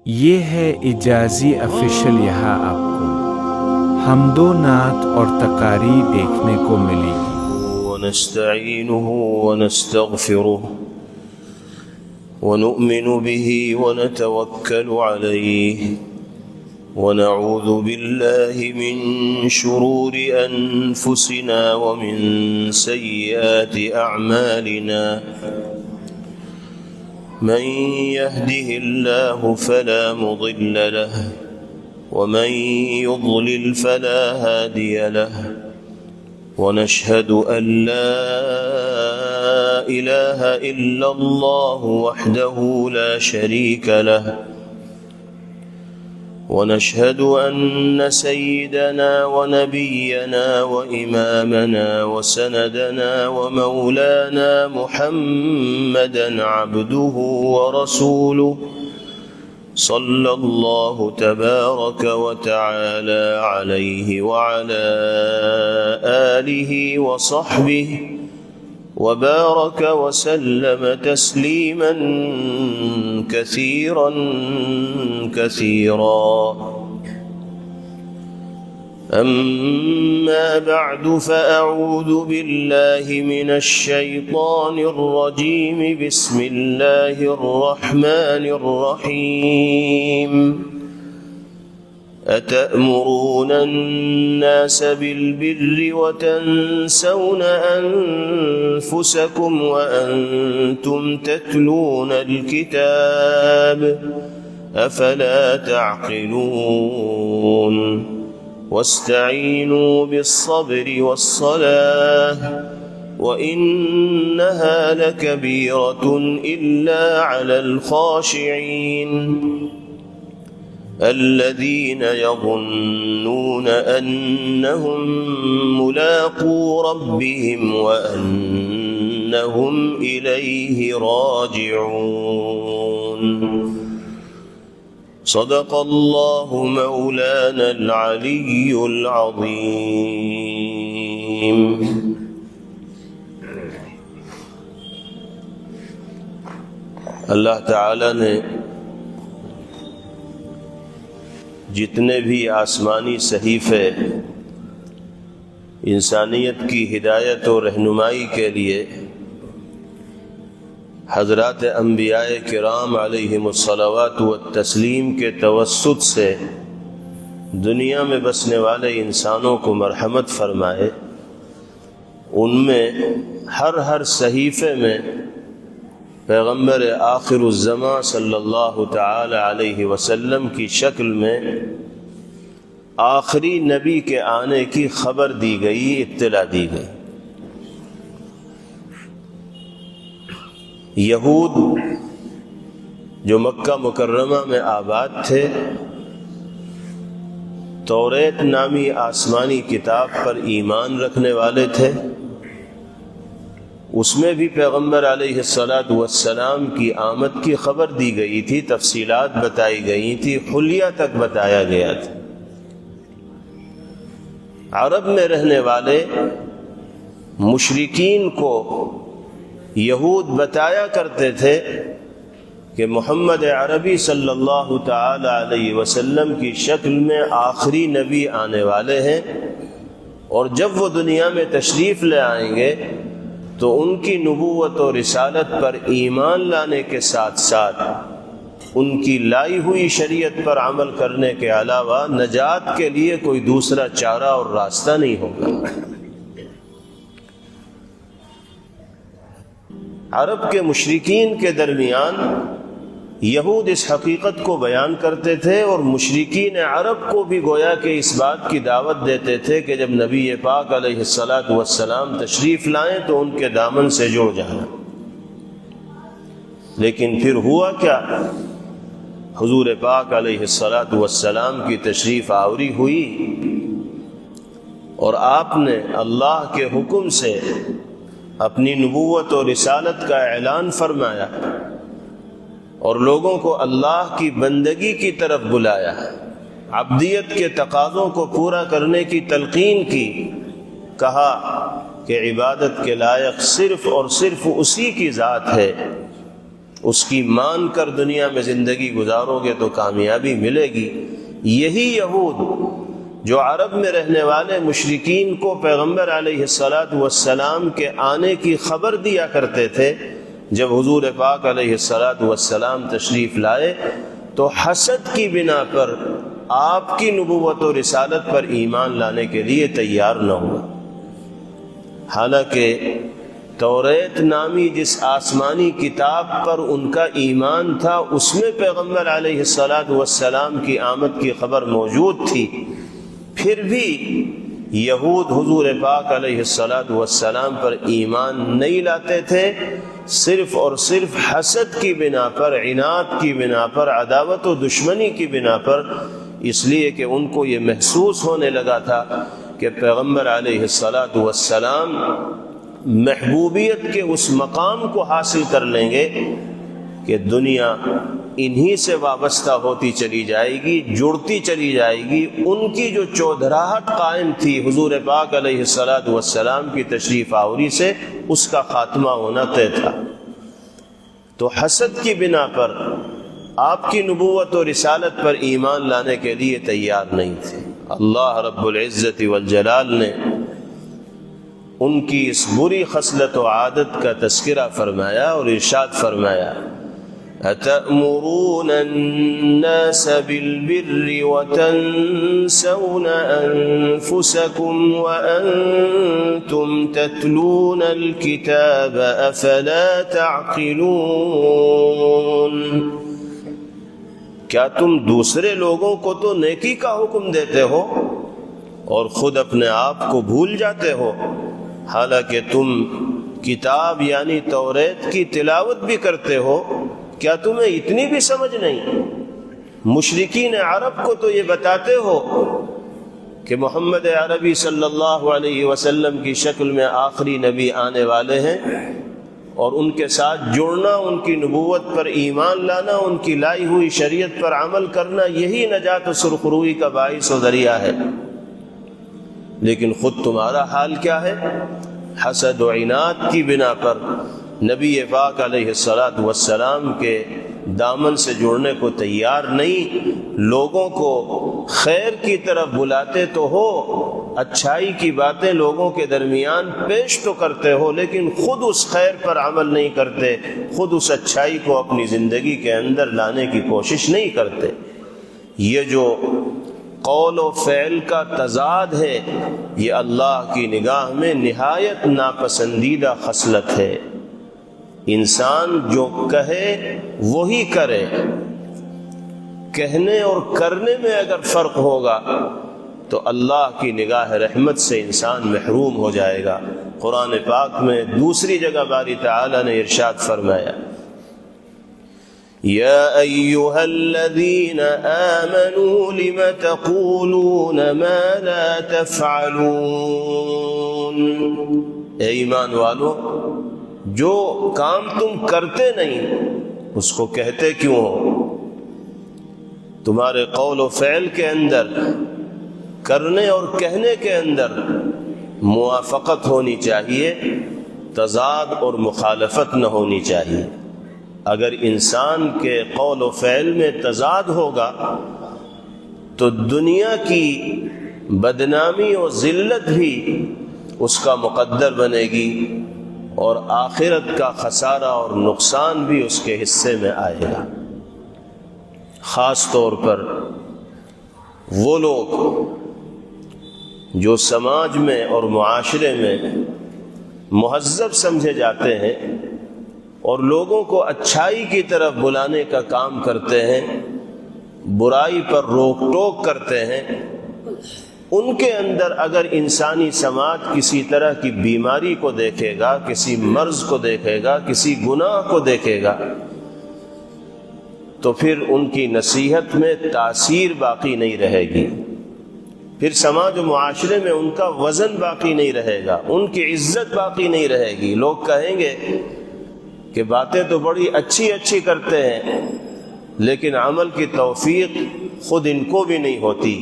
یہ ہے اجازی آفیشل، یہاں آپ کو حمد و نعت اور تقاریر دیکھنے کو ملے گی۔ ونستعینه ونستغفره ونؤمن به ونتوکل علیہ ونعوذ باللہ من شرور انفسنا ومن سیئات اعمالنا من يهده الله فلا مضل له ومن يضلل فلا هادي له ونشهد أن لا إله إلا الله وحده لا شريك له ونشهد أن سيدنا ونبينا وإمامنا وسندنا ومولانا محمدا عبده ورسوله صلى الله تبارك وتعالى عليه وعلى آله وصحبه وبارك وسلم تسليما كثيرا كثيرا. أما بعد فأعوذ بالله من الشيطان الرجيم. بسم الله الرحمن الرحيم. أتأمرون الناس بالبر وتنسون أنفسكم وأنتم تتلون الكتاب أفلا تعقلون. واستعينوا بالصبر والصلاة وإنها لكبيرة إلا على الخاشعين الذين يظنون أنهم ملاقو ربهم وأنهم إليه راجعون. صدق الله مولانا العلي العظيم. اللہ تعالی نے جتنے بھی آسمانی صحیفے انسانیت کی ہدایت و رہنمائی کے لیے حضرات انبیاء کرام علیہم الصلوات والتسلیم کے توسط سے دنیا میں بسنے والے انسانوں کو مرحمت فرمائے، ان میں ہر صحیفے میں پیغمبر آخر الزمان صلی اللہ تعالی علیہ وسلم کی شکل میں آخری نبی کے آنے کی خبر دی گئی، اطلاع دی گئی. یہود جو مکہ مکرمہ میں آباد تھے، توریت نامی آسمانی کتاب پر ایمان رکھنے والے تھے، اس میں بھی پیغمبر علیہ السلام کی آمد کی خبر دی گئی تھی، تفصیلات بتائی گئی تھی، حلیہ تک بتایا گیا تھا. عرب میں رہنے والے مشرکین کو یہود بتایا کرتے تھے کہ محمد عربی صلی اللہ تعالی علیہ وسلم کی شکل میں آخری نبی آنے والے ہیں، اور جب وہ دنیا میں تشریف لے آئیں گے تو ان کی نبوت و رسالت پر ایمان لانے کے ساتھ ساتھ ان کی لائی ہوئی شریعت پر عمل کرنے کے علاوہ نجات کے لیے کوئی دوسرا چارہ اور راستہ نہیں ہوگا. عرب کے مشرکین کے درمیان یہود اس حقیقت کو بیان کرتے تھے، اور مشرکین عرب کو بھی گویا کہ اس بات کی دعوت دیتے تھے کہ جب نبی پاک علیہ السلام تشریف لائیں تو ان کے دامن سے جڑ جانا. لیکن پھر ہوا کیا؟ حضور پاک علیہ السلام کی تشریف آوری ہوئی اور آپ نے اللہ کے حکم سے اپنی نبوت و رسالت کا اعلان فرمایا اور لوگوں کو اللہ کی بندگی کی طرف بلایا، عبدیت کے تقاضوں کو پورا کرنے کی تلقین کی. کہا کہ عبادت کے لائق صرف اور صرف اسی کی ذات ہے، اس کی مان کر دنیا میں زندگی گزارو گے تو کامیابی ملے گی۔ یہی یہود جو عرب میں رہنے والے مشرکین کو پیغمبر علیہ السلام کے آنے کی خبر دیا کرتے تھے، جب حضور پاک علیہ السلام تشریف لائے تو حسد کی بنا پر آپ کی نبوت و رسالت پر ایمان لانے کے لیے تیار نہ ہوا، حالانکہ توریت نامی جس آسمانی کتاب پر ان کا ایمان تھا اس میں پیغمبر علیہ السلام کی آمد کی خبر موجود تھی، پھر بھی یہود حضور پاک علیہ السلام پر ایمان نہیں لاتے تھے، صرف اور صرف حسد کی بنا پر، عناد کی بنا پر، عداوت و دشمنی کی بنا پر، اس لیے کہ ان کو یہ محسوس ہونے لگا تھا کہ پیغمبر علیہ السلام محبوبیت کے اس مقام کو حاصل کر لیں گے کہ دنیا انہی سے وابستہ ہوتی چلی جائے گی، جڑتی چلی جائے گی۔ ان کی جو چودھراہٹ قائم تھی حضور پاک علیہ السلام کی تشریف آوری سے، اس کا خاتمہ ہونا طے تھا۔ تو حسد کی بنا پر آپ کی نبوت و رسالت پر ایمان لانے کے لیے تیار نہیں تھے۔ اللہ رب العزت والجلال نے ان کی اس بری خصلت و عادت کا تذکرہ فرمایا اور ارشاد فرمایا، أَتَأْمُرُونَ النَّاسَ بِالْبِرِّ وَتَنْسَوْنَ أَنفُسَكُمْ وَأَنْتُمْ تَتْلُونَ الْكِتَابَ أَفَلَا تَعْقِلُونَ۔ کیا تم دوسرے لوگوں کو تو نیکی کا حکم دیتے ہو اور خود اپنے آپ کو بھول جاتے ہو، حالانکہ تم کتاب یعنی توریت کی تلاوت بھی کرتے ہو؟ کیا تمہیں اتنی بھی سمجھ نہیں؟ مشرکین عرب کو تو یہ بتاتے ہو کہ محمد عربی صلی اللہ علیہ وسلم کی شکل میں آخری نبی آنے والے ہیں، اور ان کے ساتھ جڑنا، ان کی نبوت پر ایمان لانا، ان کی لائی ہوئی شریعت پر عمل کرنا، یہی نجات و سرخروئی کا باعث و ذریعہ ہے۔ لیکن خود تمہارا حال کیا ہے؟ حسد و عناد کی بنا پر نبی پاک علیہ السلام کے دامن سے جڑنے کو تیار نہیں، لوگوں کو خیر کی طرف بلاتے تو ہو، اچھائی کی باتیں لوگوں کے درمیان پیش تو کرتے ہو، لیکن خود اس خیر پر عمل نہیں کرتے، خود اس اچھائی کو اپنی زندگی کے اندر لانے کی کوشش نہیں کرتے۔ یہ جو قول و فعل کا تضاد ہے، یہ اللہ کی نگاہ میں نہایت ناپسندیدہ خصلت ہے۔ انسان جو کہے وہی کرے، کہنے اور کرنے میں اگر فرق ہوگا تو اللہ کی نگاہ رحمت سے انسان محروم ہو جائے گا۔ قرآن پاک میں دوسری جگہ باری تعالی نے ارشاد فرمایا، یا ایھا الذین آمنوا لم تقولون ما لا تفعلون۔ اے ایمان والو، جو کام تم کرتے نہیں اس کو کہتے کیوں ہو؟ تمہارے قول و فعل کے اندر، کرنے اور کہنے کے اندر موافقت ہونی چاہیے، تضاد اور مخالفت نہ ہونی چاہیے۔ اگر انسان کے قول و فعل میں تضاد ہوگا تو دنیا کی بدنامی اور ذلت بھی اس کا مقدر بنے گی، اور آخرت کا خسارہ اور نقصان بھی اس کے حصے میں آئے گا۔ خاص طور پر وہ لوگ جو سماج میں اور معاشرے میں مہذب سمجھے جاتے ہیں اور لوگوں کو اچھائی کی طرف بلانے کا کام کرتے ہیں، برائی پر روک ٹوک کرتے ہیں، ان کے اندر اگر انسانی سماج کسی طرح کی بیماری کو دیکھے گا، کسی مرض کو دیکھے گا، کسی گناہ کو دیکھے گا، تو پھر ان کی نصیحت میں تاثیر باقی نہیں رہے گی، پھر سماج و معاشرے میں ان کا وزن باقی نہیں رہے گا، ان کی عزت باقی نہیں رہے گی۔ لوگ کہیں گے کہ باتیں تو بڑی اچھی اچھی کرتے ہیں لیکن عمل کی توفیق خود ان کو بھی نہیں ہوتی،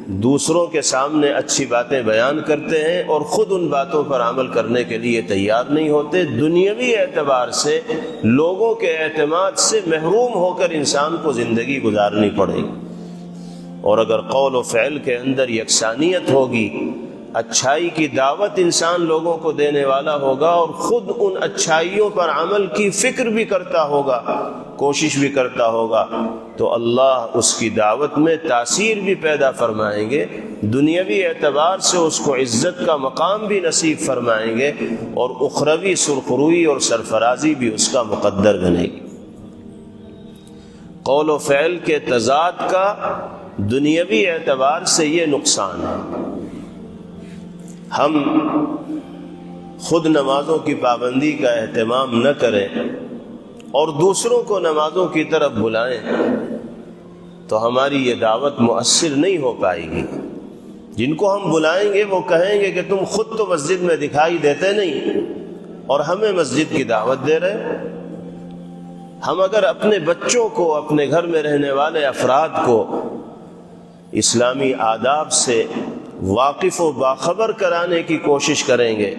دوسروں کے سامنے اچھی باتیں بیان کرتے ہیں اور خود ان باتوں پر عمل کرنے کے لیے تیار نہیں ہوتے۔ دنیاوی اعتبار سے لوگوں کے اعتماد سے محروم ہو کر انسان کو زندگی گزارنی پڑے گی، اور اگر قول و فعل کے اندر یکسانیت ہوگی، اچھائی کی دعوت انسان لوگوں کو دینے والا ہوگا اور خود ان اچھائیوں پر عمل کی فکر بھی کرتا ہوگا، کوشش بھی کرتا ہوگا، تو اللہ اس کی دعوت میں تاثیر بھی پیدا فرمائیں گے، دنیاوی اعتبار سے اس کو عزت کا مقام بھی نصیب فرمائیں گے، اور اخروی سرخروئی اور سرفرازی بھی اس کا مقدر بنے گی۔ قول و فعل کے تضاد کا دنیاوی اعتبار سے یہ نقصان ہے، ہم خود نمازوں کی پابندی کا اہتمام نہ کریں اور دوسروں کو نمازوں کی طرف بلائیں تو ہماری یہ دعوت مؤثر نہیں ہو پائے گی۔ جن کو ہم بلائیں گے وہ کہیں گے کہ تم خود تو مسجد میں دکھائی دیتے نہیں اور ہمیں مسجد کی دعوت دے رہے۔ ہم اگر اپنے بچوں کو، اپنے گھر میں رہنے والے افراد کو اسلامی آداب سے واقف و باخبر کرانے کی کوشش کریں گے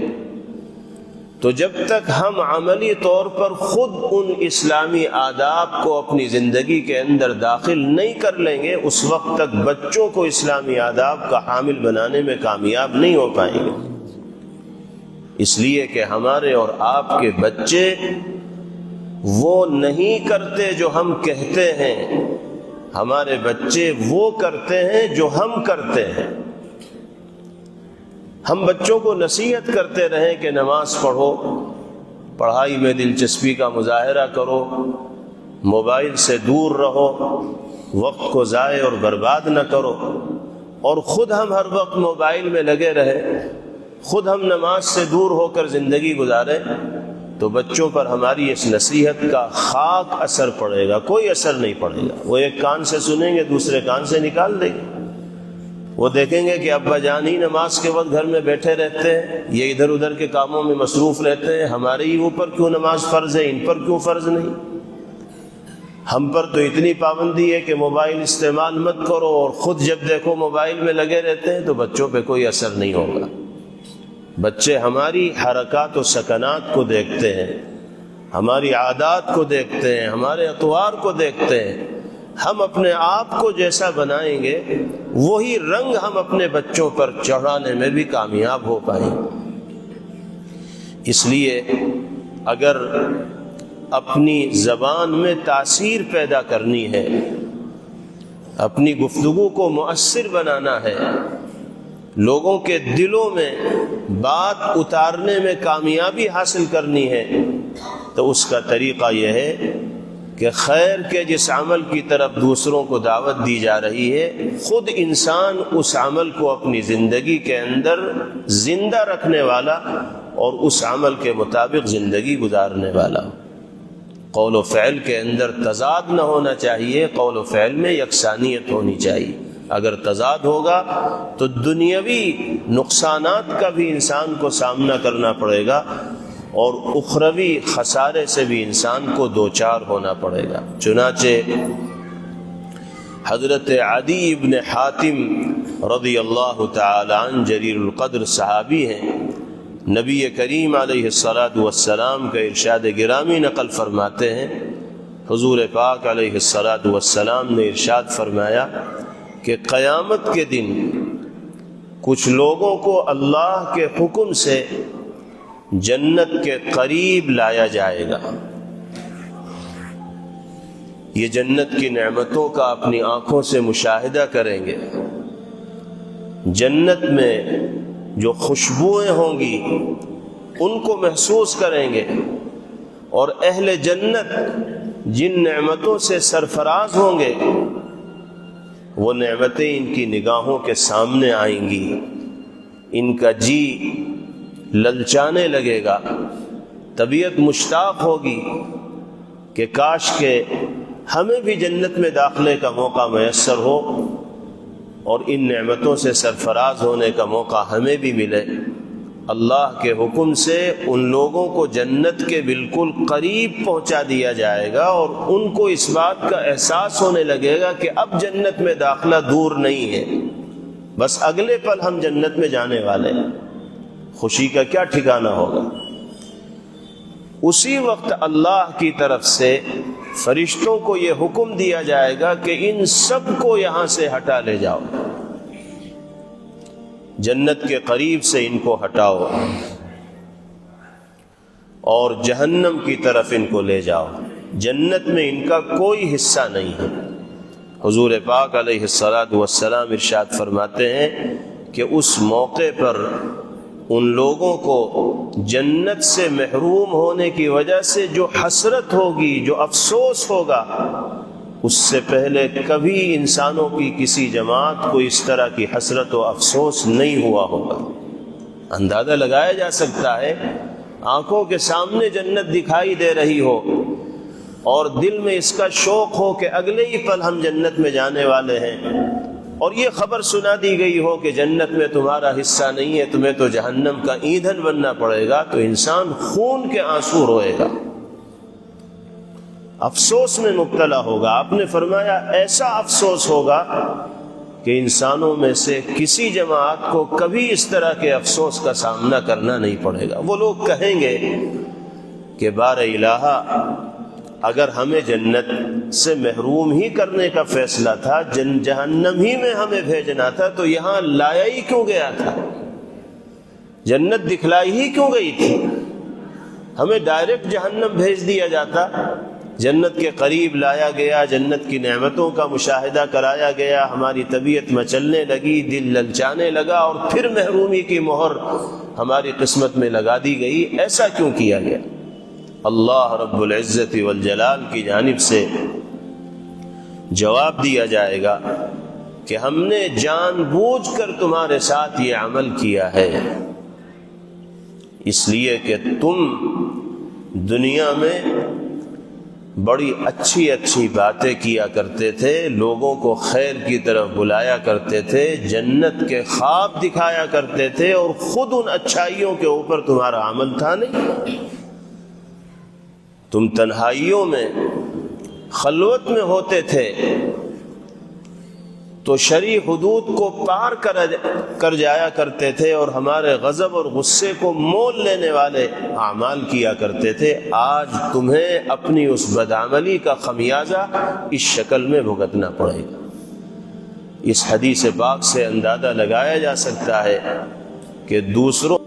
تو جب تک ہم عملی طور پر خود ان اسلامی آداب کو اپنی زندگی کے اندر داخل نہیں کر لیں گے، اس وقت تک بچوں کو اسلامی آداب کا حامل بنانے میں کامیاب نہیں ہو پائیں گے۔ اس لیے کہ ہمارے اور آپ کے بچے وہ نہیں کرتے جو ہم کہتے ہیں، ہمارے بچے وہ کرتے ہیں جو ہم کرتے ہیں۔ ہم بچوں کو نصیحت کرتے رہیں کہ نماز پڑھو، پڑھائی میں دلچسپی کا مظاہرہ کرو، موبائل سے دور رہو، وقت کو ضائع اور برباد نہ کرو، اور خود ہم ہر وقت موبائل میں لگے رہیں، خود ہم نماز سے دور ہو کر زندگی گزاریں، تو بچوں پر ہماری اس نصیحت کا خاک اثر پڑے گا، کوئی اثر نہیں پڑے گا۔ وہ ایک کان سے سنیں گے، دوسرے کان سے نکال دیں گے۔ وہ دیکھیں گے کہ ابا جان ہی نماز کے وقت گھر میں بیٹھے رہتے ہیں، یہ ادھر ادھر کے کاموں میں مصروف رہتے ہیں، ہمارے ہی اوپر کیوں نماز فرض ہے، ان پر کیوں فرض نہیں؟ ہم پر تو اتنی پابندی ہے کہ موبائل استعمال مت کرو، اور خود جب دیکھو موبائل میں لگے رہتے ہیں، تو بچوں پہ کوئی اثر نہیں ہوگا۔ بچے ہماری حرکات و سکنات کو دیکھتے ہیں، ہماری عادات کو دیکھتے ہیں، ہمارے اطوار کو دیکھتے ہیں۔ ہم اپنے آپ کو جیسا بنائیں گے وہی رنگ ہم اپنے بچوں پر چڑھانے میں بھی کامیاب ہو پائیں۔ اس لیے اگر اپنی زبان میں تاثیر پیدا کرنی ہے، اپنی گفتگو کو مؤثر بنانا ہے، لوگوں کے دلوں میں بات اتارنے میں کامیابی حاصل کرنی ہے، تو اس کا طریقہ یہ ہے کہ خیر کے جس عمل کی طرف دوسروں کو دعوت دی جا رہی ہے، خود انسان اس عمل کو اپنی زندگی کے اندر زندہ رکھنے والا اور اس عمل کے مطابق زندگی گزارنے والا۔ قول و فعل کے اندر تضاد نہ ہونا چاہیے، قول و فعل میں یکسانیت ہونی چاہیے۔ اگر تضاد ہوگا تو دنیاوی نقصانات کا بھی انسان کو سامنا کرنا پڑے گا، اور اخروی خسارے سے بھی انسان کو دوچار ہونا پڑے گا۔ چنانچہ حضرت عدی ابن حاتم رضی اللہ تعالی عنہ جلیل القدر صحابی ہیں، نبی کریم علیہ الصلاۃ والسلام کا ارشاد گرامی نقل فرماتے ہیں، حضور پاک علیہ الصلاۃ والسلام نے ارشاد فرمایا کہ قیامت کے دن کچھ لوگوں کو اللہ کے حکم سے جنت کے قریب لایا جائے گا۔ یہ جنت کی نعمتوں کا اپنی آنکھوں سے مشاہدہ کریں گے، جنت میں جو خوشبوئیں ہوں گی ان کو محسوس کریں گے، اور اہل جنت جن نعمتوں سے سرفراز ہوں گے وہ نعمتیں ان کی نگاہوں کے سامنے آئیں گی، ان کا جی للچانے لگے گا، طبیعت مشتاق ہوگی کہ کاش کہ ہمیں بھی جنت میں داخلے کا موقع میسر ہو اور ان نعمتوں سے سرفراز ہونے کا موقع ہمیں بھی ملے۔ اللہ کے حکم سے ان لوگوں کو جنت کے بالکل قریب پہنچا دیا جائے گا، اور ان کو اس بات کا احساس ہونے لگے گا کہ اب جنت میں داخلہ دور نہیں ہے، بس اگلے پل ہم جنت میں جانے والے ہیں، خوشی کا کیا ٹھکانہ ہوگا۔ اسی وقت اللہ کی طرف سے فرشتوں کو یہ حکم دیا جائے گا کہ ان سب کو یہاں سے ہٹا لے جاؤ، جنت کے قریب سے ان کو ہٹاؤ اور جہنم کی طرف ان کو لے جاؤ، جنت میں ان کا کوئی حصہ نہیں ہے۔ حضور پاک علیہ الصلاۃ والسلام ارشاد فرماتے ہیں کہ اس موقع پر ان لوگوں کو جنت سے محروم ہونے کی وجہ سے جو حسرت ہوگی، جو افسوس ہوگا، اس سے پہلے کبھی انسانوں کی کسی جماعت کو اس طرح کی حسرت و افسوس نہیں ہوا ہوگا۔ اندازہ لگایا جا سکتا ہے، آنکھوں کے سامنے جنت دکھائی دے رہی ہو اور دل میں اس کا شوق ہو کہ اگلے ہی پل ہم جنت میں جانے والے ہیں، اور یہ خبر سنا دی گئی ہو کہ جنت میں تمہارا حصہ نہیں ہے، تمہیں تو جہنم کا ایندھن بننا پڑے گا، تو انسان خون کے آنسو روئے گا، افسوس میں مبتلا ہوگا۔ آپ نے فرمایا ایسا افسوس ہوگا کہ انسانوں میں سے کسی جماعت کو کبھی اس طرح کے افسوس کا سامنا کرنا نہیں پڑے گا۔ وہ لوگ کہیں گے کہ بار الہ، اگر ہمیں جنت سے محروم ہی کرنے کا فیصلہ تھا، جہنم ہی میں ہمیں بھیجنا تھا، تو یہاں لایا ہی کیوں گیا تھا؟ جنت دکھلائی ہی کیوں گئی تھی؟ ہمیں ڈائریکٹ جہنم بھیج دیا جاتا، جنت کے قریب لایا گیا، جنت کی نعمتوں کا مشاہدہ کرایا گیا، ہماری طبیعت مچلنے لگی، دل للچانے لگا، اور پھر محرومی کی مہر ہماری قسمت میں لگا دی گئی۔ ایسا کیوں کیا گیا؟ اللہ رب العزت والجلال کی جانب سے جواب دیا جائے گا کہ ہم نے جان بوجھ کر تمہارے ساتھ یہ عمل کیا ہے، اس لیے کہ تم دنیا میں بڑی اچھی اچھی باتیں کیا کرتے تھے، لوگوں کو خیر کی طرف بلایا کرتے تھے، جنت کے خواب دکھایا کرتے تھے، اور خود ان اچھائیوں کے اوپر تمہارا عمل تھا نہیں۔ تم تنہائیوں میں خلوت میں ہوتے تھے تو شرعی حدود کو پار کر جایا کرتے تھے، اور ہمارے غضب اور غصے کو مول لینے والے اعمال کیا کرتے تھے۔ آج تمہیں اپنی اس بدعملی کا خمیازہ اس شکل میں بھگتنا پڑے گا۔ اس حدیث پاک سے اندازہ لگایا جا سکتا ہے کہ دوسروں